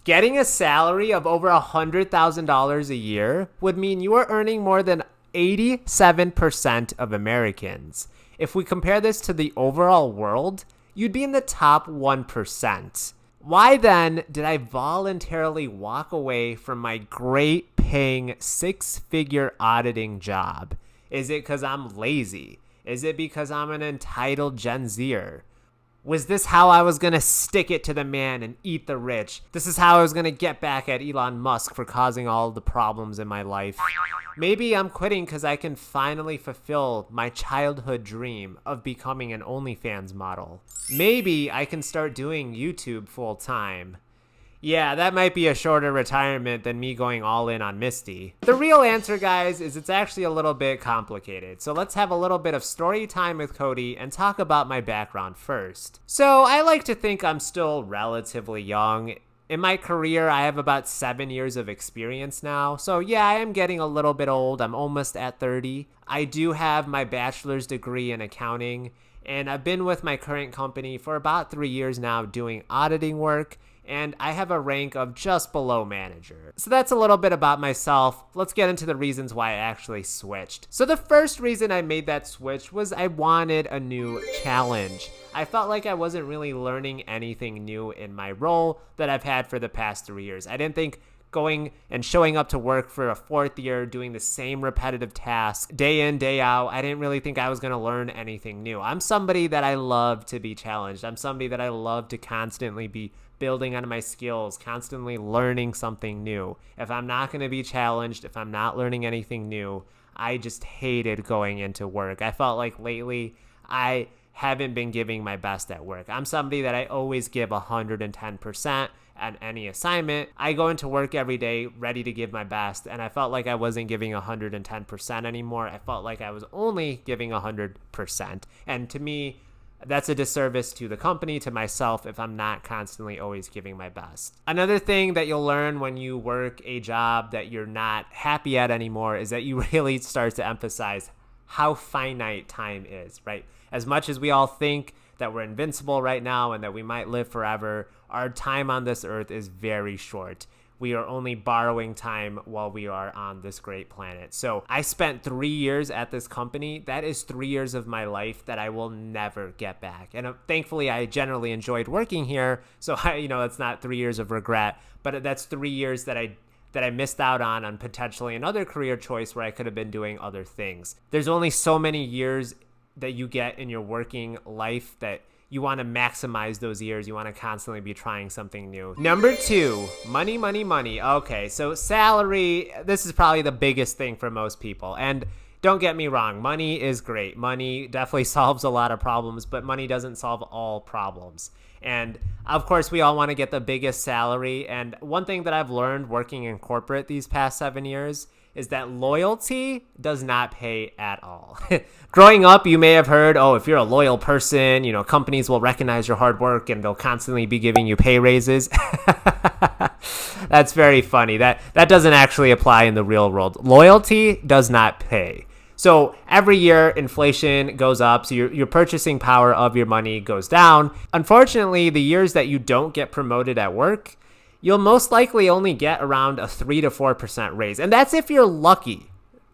Getting a salary of over $100,000 a year would mean you are earning more than 87% of Americans. If we compare this to the overall world, you'd be in the top 1%. Why then did I voluntarily walk away from my great paying 6-figure auditing job? Is it because I'm lazy? Is it because I'm an entitled Gen Zer? Was this how I was going to stick it to the man and eat the rich? This is how I was going to get back at Elon Musk for causing all the problems in my life. Maybe I'm quitting because I can finally fulfill my childhood dream of becoming an OnlyFans model. Maybe I can start doing YouTube full time. Yeah, that might be a shorter retirement than me going all in on Misty. The real answer, guys, is it's actually a little bit complicated. So let's have a little bit of story time with Cody and talk about my background first. So I like to think I'm still relatively young. In my career, I have about 7 years of experience now. So yeah, I am getting a little bit old. I'm almost at 30. I do have my bachelor's degree in accounting, and I've been with my current company for about 3 years now doing auditing work. And I have a rank of just below manager. So that's a little bit about myself. Let's get into the reasons why I actually switched. So the first reason I made that switch was I wanted a new challenge. I felt like I wasn't really learning anything new in my role that I've had for the past 3 years. I didn't think going and showing up to work for a 4th year, doing the same repetitive tasks day in, day out, I didn't really think I was going to learn anything new. I'm somebody that I love to be challenged. I'm somebody that I love to constantly be building on my skills, constantly learning something new. If I'm not going to be challenged, if I'm not learning anything new, I just hated going into work. I felt like lately I haven't been giving my best at work. I'm somebody that I always give 110% at any assignment. I go into work every day ready to give my best, and I felt like I wasn't giving 110% anymore. I felt like I was only giving 100%. And to me, that's a disservice to the company, to myself, if I'm not constantly always giving my best. Another thing that you'll learn when you work a job that you're not happy at anymore is that you really start to emphasize how finite time is, right? As much as we all think that we're invincible right now and that we might live forever, our time on this earth is very short. We are only borrowing time while we are on this great planet. So I spent 3 years at this company. That is 3 years of my life that I will never get back. And thankfully, I generally enjoyed working here. So that's not 3 years of regret, but that's 3 years that I missed out on potentially another career choice where I could have been doing other things. There's only so many years that you get in your working life that you want to maximize those years. You want to constantly be trying something new. Number 2, money, money, money. Okay, so salary, this is probably the biggest thing for most people. And don't get me wrong, money is great. Money definitely solves a lot of problems, but money doesn't solve all problems. And of course, we all want to get the biggest salary. And one thing that I've learned working in corporate these past 7 years is that loyalty does not pay at all. Growing up, you may have heard, if you're a loyal person, companies will recognize your hard work and they'll constantly be giving you pay raises. That's very funny. That doesn't actually apply in the real world. Loyalty does not pay. So every year, inflation goes up, so your purchasing power of your money goes down. Unfortunately, the years that you don't get promoted at work, you'll most likely only get around a 3 to 4% raise. And that's if you're lucky.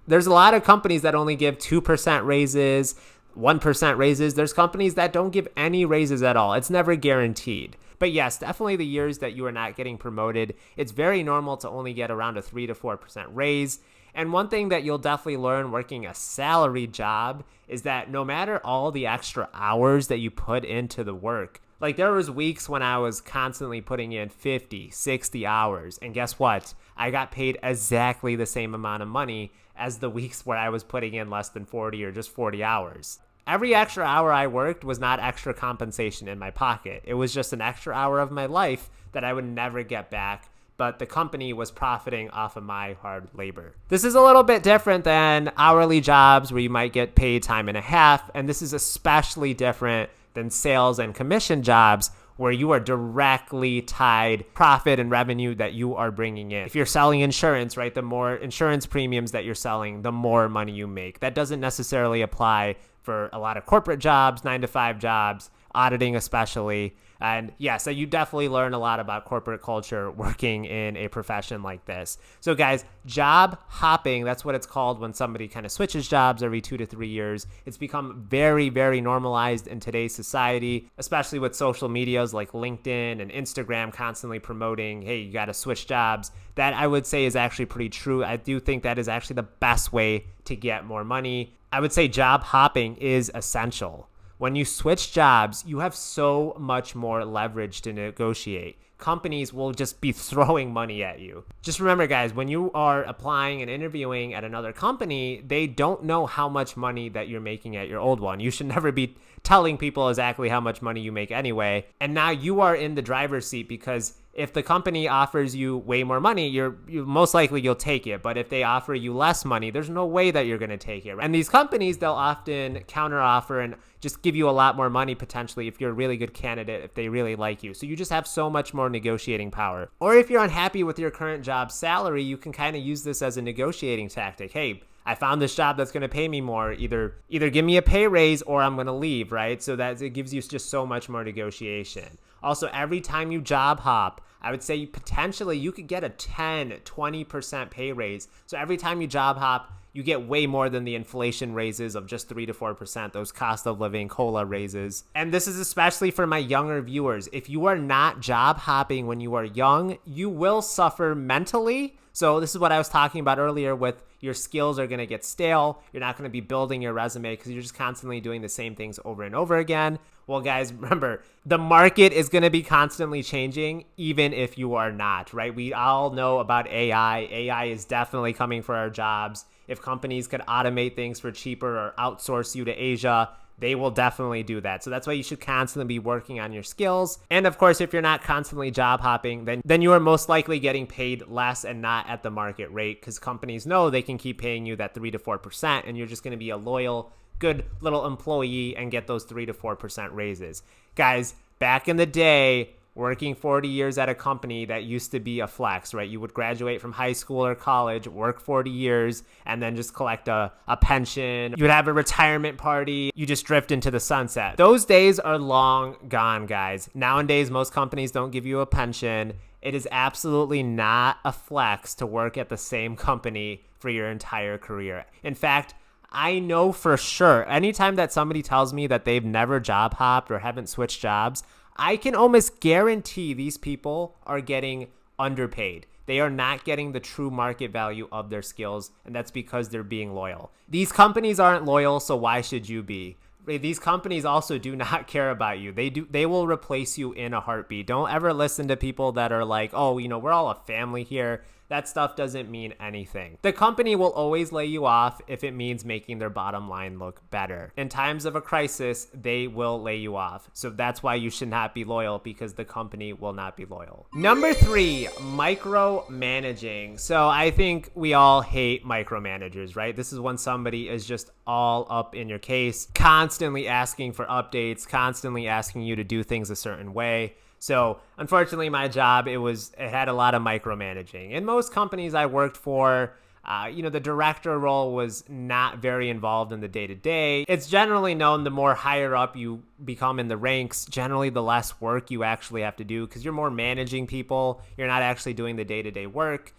There's a lot of companies that only give 2% raises, 1% raises. There's companies that don't give any raises at all. It's never guaranteed. But yes, definitely the years that you are not getting promoted, it's very normal to only get around a 3 to 4% raise. And one thing that you'll definitely learn working a salary job is that no matter all the extra hours that you put into the work, like there was weeks when I was constantly putting in 50, 60 hours. And guess what? I got paid exactly the same amount of money as the weeks where I was putting in less than 40 or just 40 hours. Every extra hour I worked was not extra compensation in my pocket. It was just an extra hour of my life that I would never get back, but the company was profiting off of my hard labor. This is a little bit different than hourly jobs where you might get paid time and a half, and this is especially different than sales and commission jobs where you are directly tied profit and revenue that you are bringing in. If you're selling insurance, right, the more insurance premiums that you're selling, the more money you make. That doesn't necessarily apply for a lot of corporate jobs, 9-to-5 jobs. auditing especially. And yeah, so you definitely learn a lot about corporate culture working in a profession like this. So guys, job hopping, that's what it's called when somebody kind of switches jobs every 2 to 3 years. It's become very, very normalized in today's society, especially with social medias like LinkedIn and Instagram constantly promoting, hey, you got to switch jobs. That I would say is actually pretty true. I do think that is actually the best way to get more money. I would say job hopping is essential. When you switch jobs, you have so much more leverage to negotiate. Companies will just be throwing money at you. Just remember, guys, when you are applying and interviewing at another company, they don't know how much money that you're making at your old one. You should never be telling people exactly how much money you make anyway. And now you are in the driver's seat, because if the company offers you way more money, you most likely you'll take it. But if they offer you less money, there's no way that you're going to take it. And these companies, they'll often counter offer and just give you a lot more money potentially if you're a really good candidate, if they really like you. So you just have so much more negotiating power. Or if you're unhappy with your current job salary, you can kind of use this as a negotiating tactic. Hey, I found this job that's going to pay me more. Either give me a pay raise or I'm going to leave, right? So that it gives you just so much more negotiation. Also, every time you job hop, I would say potentially you could get a 10, 20% pay raise. So every time you job hop, you get way more than the inflation raises of just 3 to 4%, those cost of living COLA raises. And this is especially for my younger viewers. If you are not job hopping when you are young, you will suffer mentally. So this is what I was talking about earlier with your skills are going to get stale. You're not going to be building your resume because you're just constantly doing the same things over and over again. Well, guys, remember, the market is going to be constantly changing even if you are not, right? We all know about AI. AI is definitely coming for our jobs. If companies could automate things for cheaper or outsource you to Asia, they will definitely do that. So that's why you should constantly be working on your skills. And of course, if you're not constantly job hopping, then you are most likely getting paid less and not at the market rate, because companies know they can keep paying you that 3 to 4%, and you're just going to be a loyal, good little employee and get those 3 to 4% raises. Guys, back in the day, working 40 years at a company, that used to be a flex, right? You would graduate from high school or college, work 40 years, and then just collect a pension. You would have a retirement party. You just drift into the sunset. Those days are long gone, guys. Nowadays, most companies don't give you a pension. It is absolutely not a flex to work at the same company for your entire career. In fact, I know for sure, anytime that somebody tells me that they've never job hopped or haven't switched jobs, I can almost guarantee these people are getting underpaid. They are not getting the true market value of their skills, and that's because they're being loyal. These companies aren't loyal, so why should you be? These companies also do not care about you. They will replace you in a heartbeat. Don't ever listen to people that are like, oh, we're all a family here. That stuff doesn't mean anything. The company will always lay you off if it means making their bottom line look better. In times of a crisis, they will lay you off. So that's why you should not be loyal, because the company will not be loyal. Number 3, micromanaging. So I think we all hate micromanagers, right? This is when somebody is just all up in your case, constantly asking for updates, constantly asking you to do things a certain way. So unfortunately, my job, it had a lot of micromanaging. In most companies I worked for, the director role was not very involved in the day-to-day. It's generally known the more higher up you become in the ranks, generally the less work you actually have to do, because you're more managing people. You're not actually doing the day-to-day work.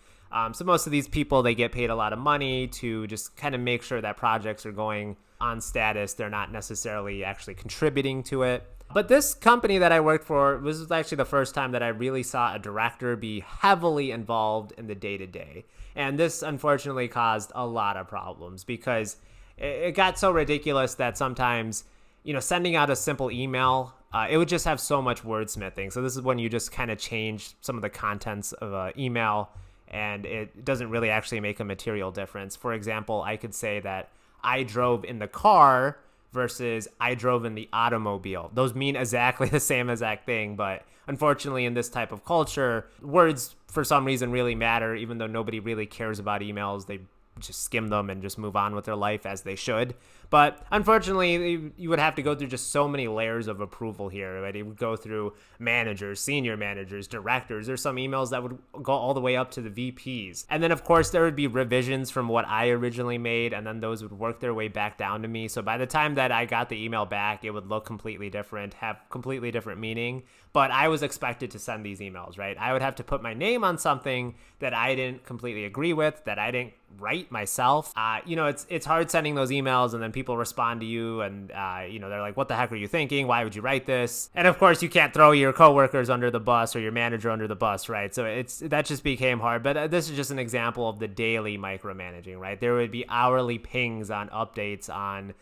So most of these people, they get paid a lot of money to just kind of make sure that projects are going on status. They're not necessarily actually contributing to it. But this company that I worked for, this was actually the first time that I really saw a director be heavily involved in the day-to-day. And this unfortunately caused a lot of problems, because it got so ridiculous that sometimes, sending out a simple email, it would just have so much wordsmithing. So this is when you just kind of change some of the contents of an email, and it doesn't really actually make a material difference. For example, I could say that I drove in the car versus I drove in the automobile. Those mean exactly the same exact thing, but unfortunately in this type of culture, words for some reason really matter, even though nobody really cares about emails. They just skim them and just move on with their life as they should. But unfortunately, you would have to go through just so many layers of approval here, right? You would go through managers, senior managers, directors. There's some emails that would go all the way up to the VPs. And then, of course, there would be revisions from what I originally made, and then those would work their way back down to me. So by the time that I got the email back, it would look completely different, have completely different meaning. But I was expected to send these emails, right? I would have to put my name on something that I didn't completely agree with, that I didn't write myself. It's hard sending those emails and then people respond to you and, they're like, what the heck are you thinking? Why would you write this? And of course, you can't throw your coworkers under the bus or your manager under the bus, right? So that just became hard. But this is just an example of the daily micromanaging, right? There would be hourly pings on updates on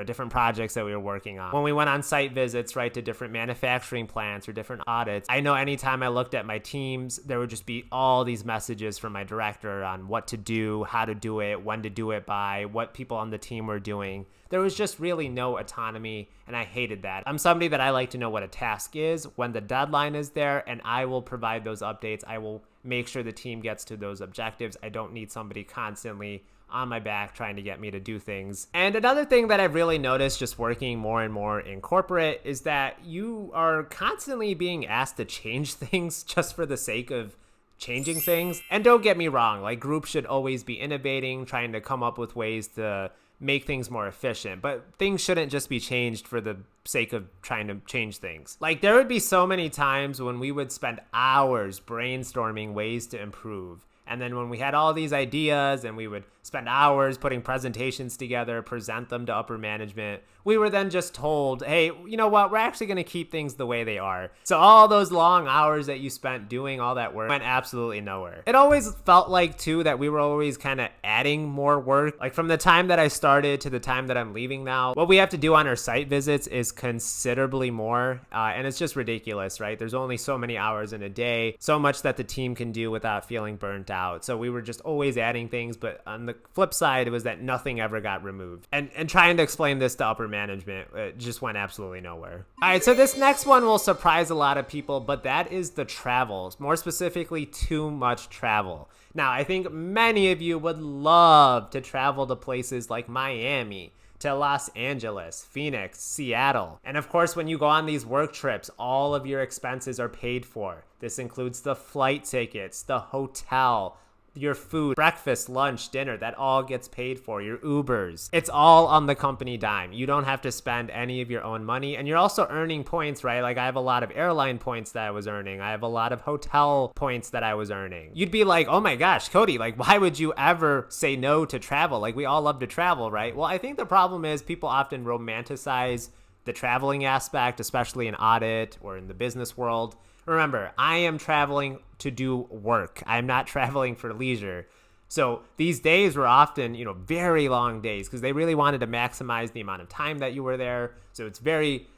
different projects that we were working on. When we went on site visits, right, to different manufacturing plants or different audits, I know anytime I looked at my teams, there would just be all these messages from my director on what to do, how to do it, when to do it by, what people on the team were doing. There was just really no autonomy, and I hated that. I'm somebody that I like to know what a task is, when the deadline is there, and I will provide those updates. I will make sure the team gets to those objectives. I don't need somebody constantly on my back trying to get me to do things. And another thing that I've really noticed just working more and more in corporate is that you are constantly being asked to change things just for the sake of changing things. And don't get me wrong, like groups should always be innovating, trying to come up with ways to make things more efficient, but things shouldn't just be changed for the sake of trying to change things. Like there would be so many times when we would spend hours brainstorming ways to improve. And then when we had all these ideas and we would spend hours putting presentations together, present them to upper management, we were then just told, hey, you know what? We're actually going to keep things the way they are. So all those long hours that you spent doing all that work went absolutely nowhere. It always felt like, too, that we were always kind of adding more work. Like from the time that I started to the time that I'm leaving now, what we have to do on our site visits is considerably more. And it's just ridiculous, right? There's only so many hours in a day, so much that the team can do without feeling burnt out. So we were just always adding things. But on the flip side, it was that nothing ever got removed. And trying to explain this to upper management, it just went absolutely nowhere. All right, so this next one will surprise a lot of people, but that is the travels, more specifically, too much travel. Now, I think many of you would love to travel to places like Miami, to Los Angeles, Phoenix, Seattle. And of course, when you go on these work trips, all of your expenses are paid for. This includes the flight tickets, the hotel, your food, breakfast, lunch, dinner, that all gets paid for, your Ubers. It's all on the company dime. You don't have to spend any of your own money. And you're also earning points, right? Like I have a lot of airline points that I was earning. I have a lot of hotel points that I was earning. You'd be like, oh my gosh, Cody, like why would you ever say no to travel? Like we all love to travel, right? Well, I think the problem is people often romanticize the traveling aspect, especially in audit or in the business world. Remember, I am traveling to do work. I'm not traveling for leisure. So these days were often, very long days because they really wanted to maximize the amount of time that you were there. So it's very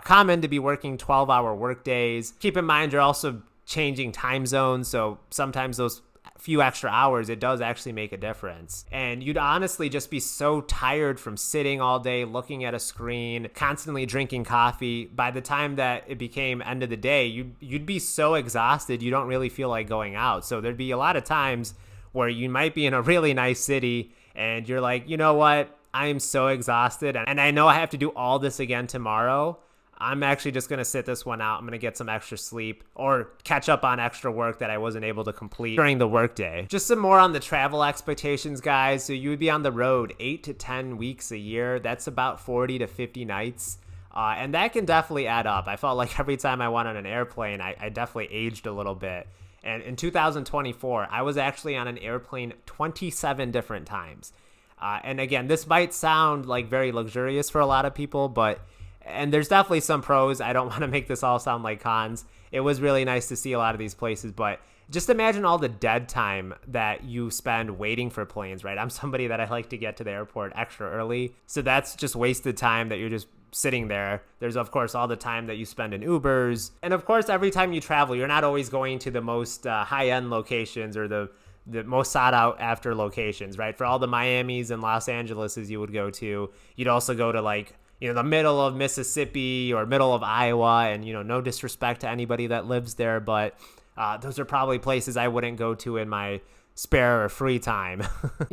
common to be working 12-hour work days. Keep in mind, you're also changing time zones. So sometimes those few extra hours, it does actually make a difference. And you'd honestly just be so tired from sitting all day, looking at a screen, constantly drinking coffee. By the time that it became end of the day, you'd be so exhausted, you don't really feel like going out. So there'd be a lot of times where you might be in a really nice city and you're like, you know what? I am so exhausted and I know I have to do all this again tomorrow. I'm actually just going to sit this one out. I'm going to get some extra sleep or catch up on extra work that I wasn't able to complete during the workday. Just some more on the travel expectations, guys. So you would be on the road 8 to 10 weeks a year. That's about 40 to 50 nights. And that can definitely add up. I felt like every time I went on an airplane, I definitely aged a little bit. And in 2024, I was actually on an airplane 27 different times. And again, this might sound like very luxurious for a lot of people, and there's definitely some pros. I don't want to make this all sound like cons. It was really nice to see a lot of these places, but just imagine all the dead time that you spend waiting for planes, right? I'm somebody that I like to get to the airport extra early. So that's just wasted time that you're just sitting there. There's, of course, all the time that you spend in Ubers. And of course, every time you travel, you're not always going to the most high-end locations or the most sought out after locations, right? For all the Miamis and Los Angeleses you would go to, you'd also go to the middle of Mississippi or middle of Iowa, and, no disrespect to anybody that lives there, but those are probably places I wouldn't go to in my spare or free time.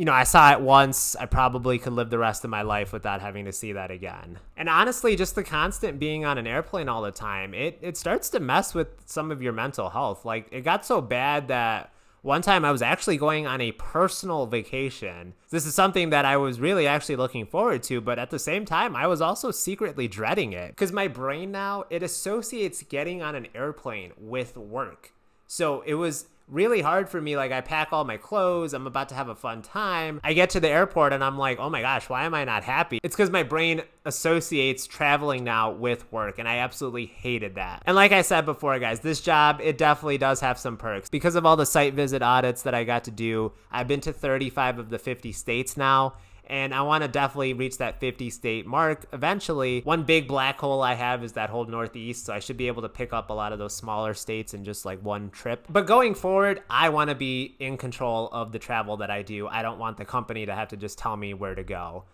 I saw it once. I probably could live the rest of my life without having to see that again. And honestly, just the constant being on an airplane all the time, it starts to mess with some of your mental health. Like, it got so bad that one time I was actually going on a personal vacation. This is something that I was really actually looking forward to, but at the same time, I was also secretly dreading it because my brain now, it associates getting on an airplane with work. So it was really hard for me. Like, I pack all my clothes, I'm about to have a fun time. I get to the airport and I'm like, oh my gosh, why am I not happy? It's because my brain associates traveling now with work, and I absolutely hated that. And like I said before, guys, this job, it definitely does have some perks. Because of all the site visit audits that I got to do, I've been to 35 of the 50 states now, and I want to definitely reach that 50 state mark eventually. One big black hole I have is that whole Northeast, so I should be able to pick up a lot of those smaller states in just like one trip. But going forward, I want to be in control of the travel that I do. I don't want the company to have to just tell me where to go.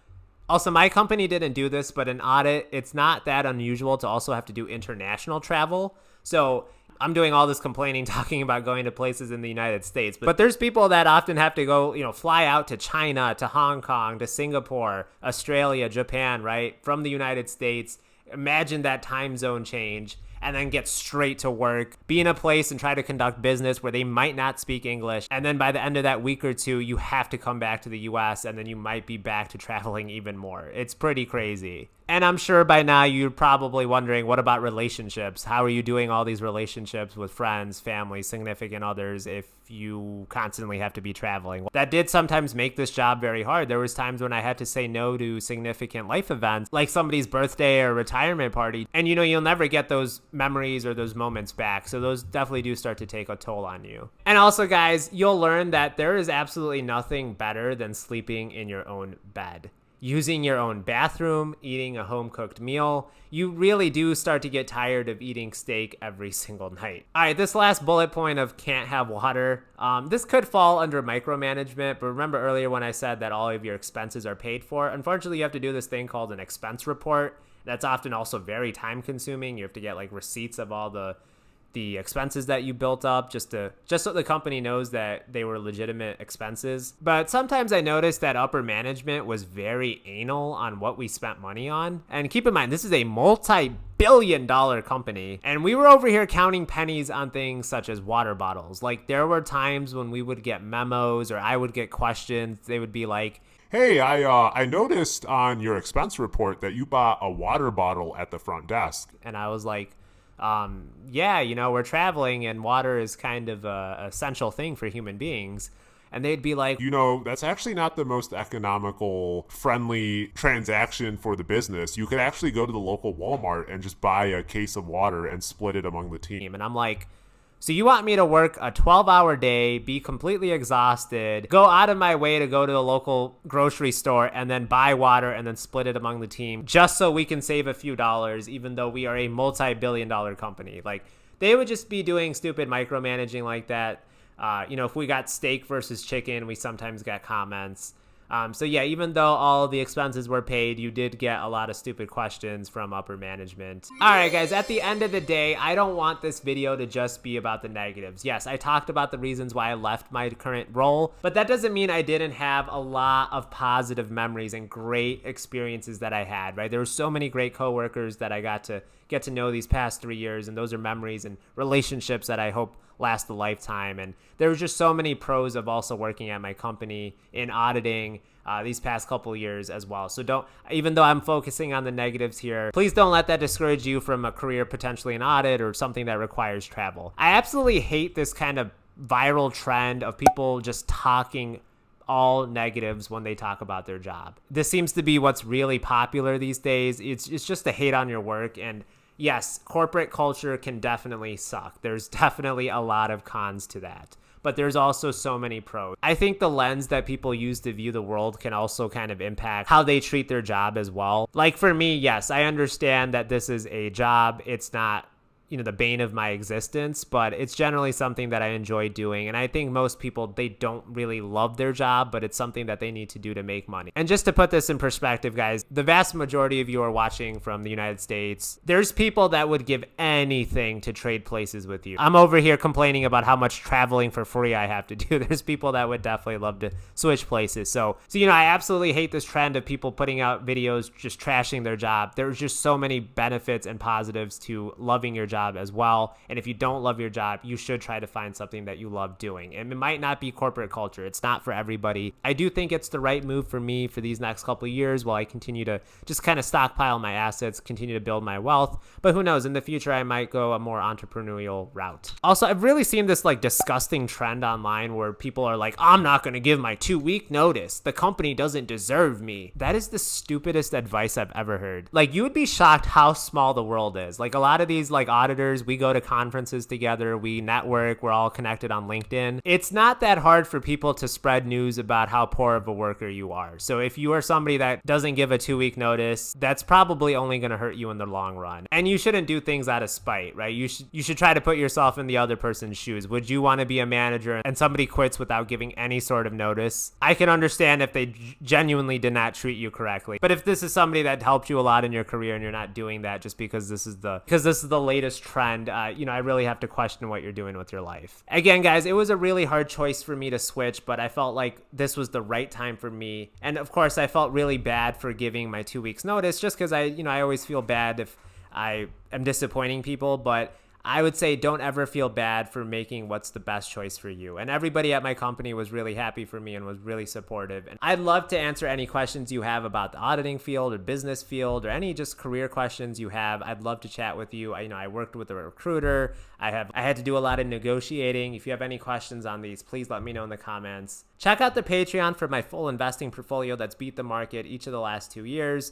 Also, my company didn't do this, but in audit, it's not that unusual to also have to do international travel. So I'm doing all this complaining, talking about going to places in the United States, but there's people that often have to go, fly out to China, to Hong Kong, to Singapore, Australia, Japan, right? From the United States. Imagine that time zone change, and then get straight to work, be in a place and try to conduct business where they might not speak English. And then by the end of that week or two, you have to come back to the US, and then you might be back to traveling even more. It's pretty crazy. And I'm sure by now you're probably wondering, what about relationships? How are you doing all these relationships with friends, family, significant others if you constantly have to be traveling? That did sometimes make this job very hard. There was times when I had to say no to significant life events, like somebody's birthday or retirement party. And you'll never get those memories or those moments back. So those definitely do start to take a toll on you. And also, guys, you'll learn that there is absolutely nothing better than sleeping in your own bed. Using your own bathroom, eating a home-cooked meal, you really do start to get tired of eating steak every single night. All right, this last bullet point of can't have water, this could fall under micromanagement, but remember earlier when I said that all of your expenses are paid for? Unfortunately, you have to do this thing called an expense report. That's often also very time-consuming. You have to get like receipts of all the expenses that you built up just so the company knows that they were legitimate expenses. But sometimes I noticed that upper management was very anal on what we spent money on. And keep in mind, this is a multi-billion-dollar company, and we were over here counting pennies on things such as water bottles. Like, there were times when we would get memos or I would get questions. They would be like, hey, I noticed on your expense report that you bought a water bottle at the front desk. And I was like, yeah, we're traveling and water is kind of a essential thing for human beings. And they'd be like, that's actually not the most economical, friendly transaction for the business. You could actually go to the local Walmart and just buy a case of water and split it among the team. And I'm like, so you want me to work a 12-hour day, be completely exhausted, go out of my way to go to the local grocery store and then buy water and then split it among the team just so we can save a few dollars, even though we are a multi-billion-dollar company? Like, they would just be doing stupid micromanaging like that. If we got steak versus chicken, we sometimes got comments. So yeah, even though all the expenses were paid, you did get a lot of stupid questions from upper management. All right, guys, at the end of the day, I don't want this video to just be about the negatives. Yes, I talked about the reasons why I left my current role, but that doesn't mean I didn't have a lot of positive memories and great experiences that I had, right? There were so many great coworkers that I got to get to know these past 3 years, and those are memories and relationships that I hope last a lifetime. And there was just so many pros of also working at my company in auditing these past couple years as well. So even though I'm focusing on the negatives here, please don't let that discourage you from a career potentially in audit or something that requires travel. I absolutely hate this kind of viral trend of people just talking all negatives when they talk about their job. This seems to be what's really popular these days. It's just to hate on your work. And yes, corporate culture can definitely suck. There's definitely a lot of cons to that, but there's also so many pros. I think the lens that people use to view the world can also kind of impact how they treat their job as well. Like for me, yes, I understand that this is a job. It's not the bane of my existence, but it's generally something that I enjoy doing. And I think most people, they don't really love their job, but it's something that they need to do to make money. And just to put this in perspective, guys, the vast majority of you are watching from the United States. There's people that would give anything to trade places with you. I'm over here complaining about how much traveling for free I have to do. There's people that would definitely love to switch places. So I absolutely hate this trend of people putting out videos just trashing their job. There's just so many benefits and positives to loving your job as well. And if you don't love your job, you should try to find something that you love doing. And it might not be corporate culture. It's not for everybody. I do think it's the right move for me for these next couple of years while I continue to just kind of stockpile my assets, continue to build my wealth. But who knows, in the future, I might go a more entrepreneurial route. Also, I've really seen this like disgusting trend online where people are like, I'm not going to give my 2-week notice. The company doesn't deserve me. That is the stupidest advice I've ever heard. Like, you would be shocked how small the world is. Like, a lot of these like auditors, we go to conferences together, we network, we're all connected on LinkedIn. It's not that hard for people to spread news about how poor of a worker you are. So if you are somebody that doesn't give a 2-week notice, that's probably only going to hurt you in the long run. And you shouldn't do things out of spite, right? You should try to put yourself in the other person's shoes. Would you want to be a manager and somebody quits without giving any sort of notice? I can understand if they genuinely did not treat you correctly. But if this is somebody that helped you a lot in your career and you're not doing that just because this is the latest trend, I really have to question what you're doing with your life. Again, guys, it was a really hard choice for me to switch, but I felt like this was the right time for me. And of course, I felt really bad for giving my 2 weeks notice just because I always feel bad if I am disappointing people, but I would say don't ever feel bad for making what's the best choice for you. And everybody at my company was really happy for me and was really supportive. And I'd love to answer any questions you have about the auditing field or business field or any just career questions you have. I'd love to chat with you. I worked with a recruiter. I had to do a lot of negotiating. If you have any questions on these, please let me know in the comments. Check out the Patreon for my full investing portfolio that's beat the market each of the last 2 years.